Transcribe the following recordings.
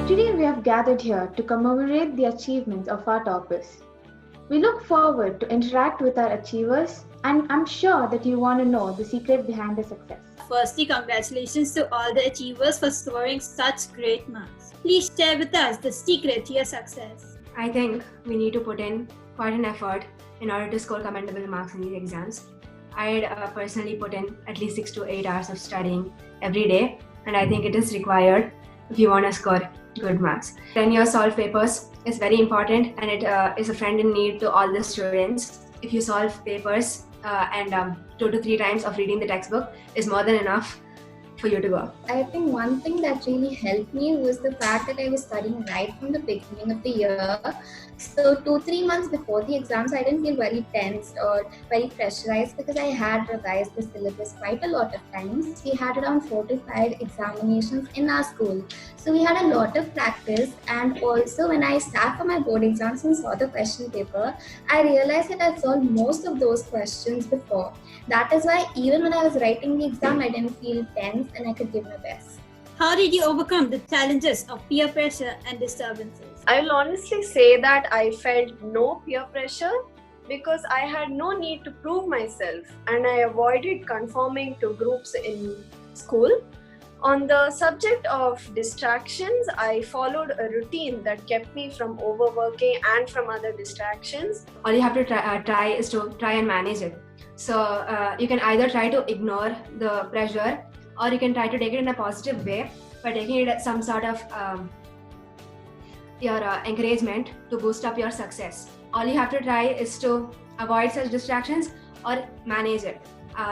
Today we have gathered here to commemorate the achievements of our toppers. We look forward to interact with our achievers, and I'm sure that you want to know the secret behind their success. Firstly, congratulations to all the achievers for scoring such great marks. Please share with us the secret to your success. I think we need to put in quite an effort in order to score commendable marks in these exams. I'd personally put in at least 6 to 8 hours of studying every day, and I think it is required if you want to score good marks. 10-year solve papers is very important, and it is a friend in need to all the students. If you solve papers and 2 to 3 times of reading the textbook is more than enough for you to go. I think one thing that really helped me was the fact that I was studying right from the beginning of the year. So 2-3 months before the exams, I didn't feel very tensed or very pressurized because I had revised the syllabus quite a lot of times. We had around 4 to 5 examinations in our school. So we had a lot of practice, and also when I sat for my board exams and saw the question paper, I realized that I'd solved most of those questions before. That is why even when I was writing the exam, I didn't feel tense and I could give my best. How did you overcome the challenges of peer pressure and disturbances? I'll honestly say that I felt no peer pressure because I had no need to prove myself, and I avoided conforming to groups in school. On the subject of distractions, I followed a routine that kept me from overworking and from other distractions. All you have to try is to try and manage it. So you can either try to ignore the pressure, or you can try to take it in a positive way by taking it as some sort of your encouragement to boost up your success. All you have to try is to avoid such distractions or manage it.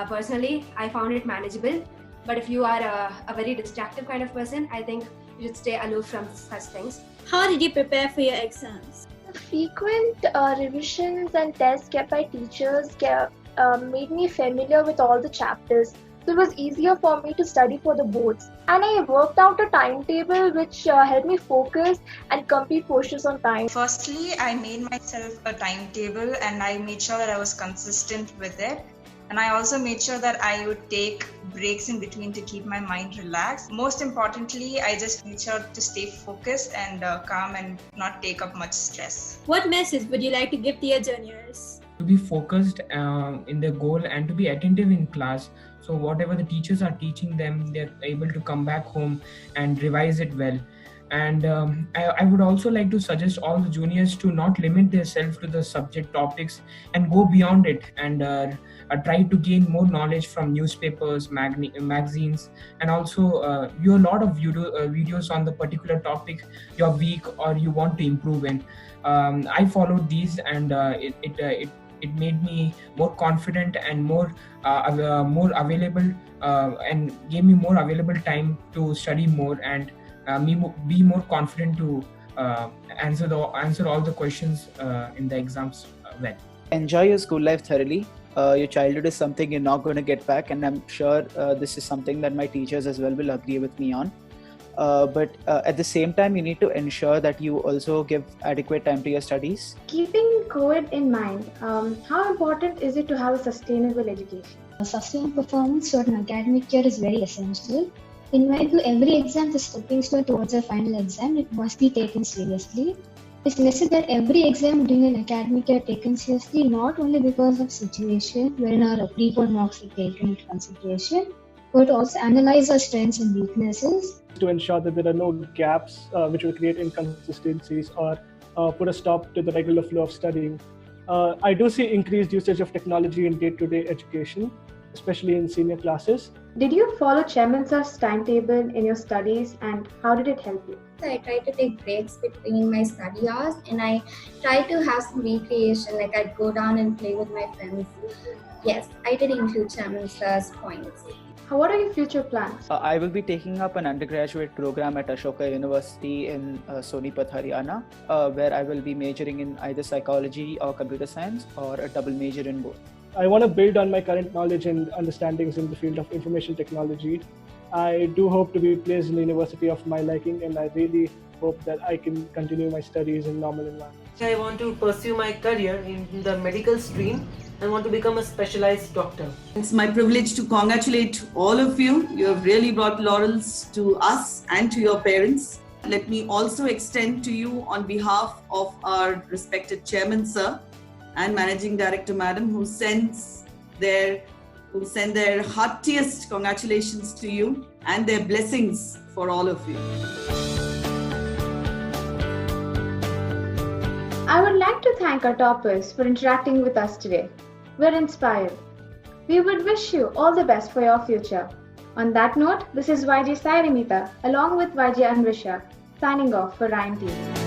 Personally, I found it manageable, but if you are a very distractive kind of person, I think you should stay aloof from such things. How did you prepare for your exams? Frequent revisions and tests kept by teachers made me familiar with all the chapters. So it was easier for me to study for the boards. And I worked out a timetable which helped me focus and complete portions on time. Firstly, I made myself a timetable and I made sure that I was consistent with it. And I also made sure that I would take breaks in between to keep my mind relaxed. Most importantly, I just made sure to stay focused and calm and not take up much stress. What message would you like to give to your juniors? To be focused in their goal and to be attentive in class. So whatever the teachers are teaching them, they're able to come back home and revise it well. And I would also like to suggest all the juniors to not limit themselves to the subject topics and go beyond it and try to gain more knowledge from newspapers, magazines, and also view a lot of videos on the particular topic you're weak or you want to improve in. I followed these, and it made me more confident and more available and gave me more available time to study more and be more confident to answer all the questions in the exams well. Enjoy your school life thoroughly. Your childhood is something you're not going to get back, and I'm sure this is something that my teachers as well will agree with me on. But at the same time, you need to ensure that you also give adequate time to your studies. Keeping COVID in mind, how important is it to have a sustainable education? Sustained performance for an academic year is very essential. In my view, every exam is a stepping stone towards a final exam. It must be taken seriously. It's necessary that every exam during an academic year taken seriously, not only because of situation wherein our pre-board marks are taken into consideration, but also analyze our strengths and weaknesses. To ensure that there are no gaps which will create inconsistencies or put a stop to the regular flow of studying. I do see increased usage of technology in day-to-day education, especially in senior classes. Did you follow Chairman Sir's timetable in your studies, and how did it help you? I try to take breaks between my study hours, and I try to have some recreation, like I'd go down and play with my friends. Yes, I did include Chairman Sir's points. What are your future plans? I will be taking up an undergraduate program at Ashoka University in Sonipat, Haryana, where I will be majoring in either psychology or computer science, or a double major in both. I want to build on my current knowledge and understandings in the field of information technology. I do hope to be placed in the university of my liking, and I really hope that I can continue my studies in normal environment. I want to pursue my career in the medical stream and want to become a specialized doctor. It's my privilege to congratulate all of you. You have really brought laurels to us and to your parents. Let me also extend to you on behalf of our respected Chairman Sir and Managing Director Madam who send their heartiest congratulations to you and their blessings for all of you. I would like to thank our toppers for interacting with us today. We're inspired. We would wish you all the best for your future. On that note, this is YJ Sai Vinita along with YJ Anvisha signing off for Ryan TV.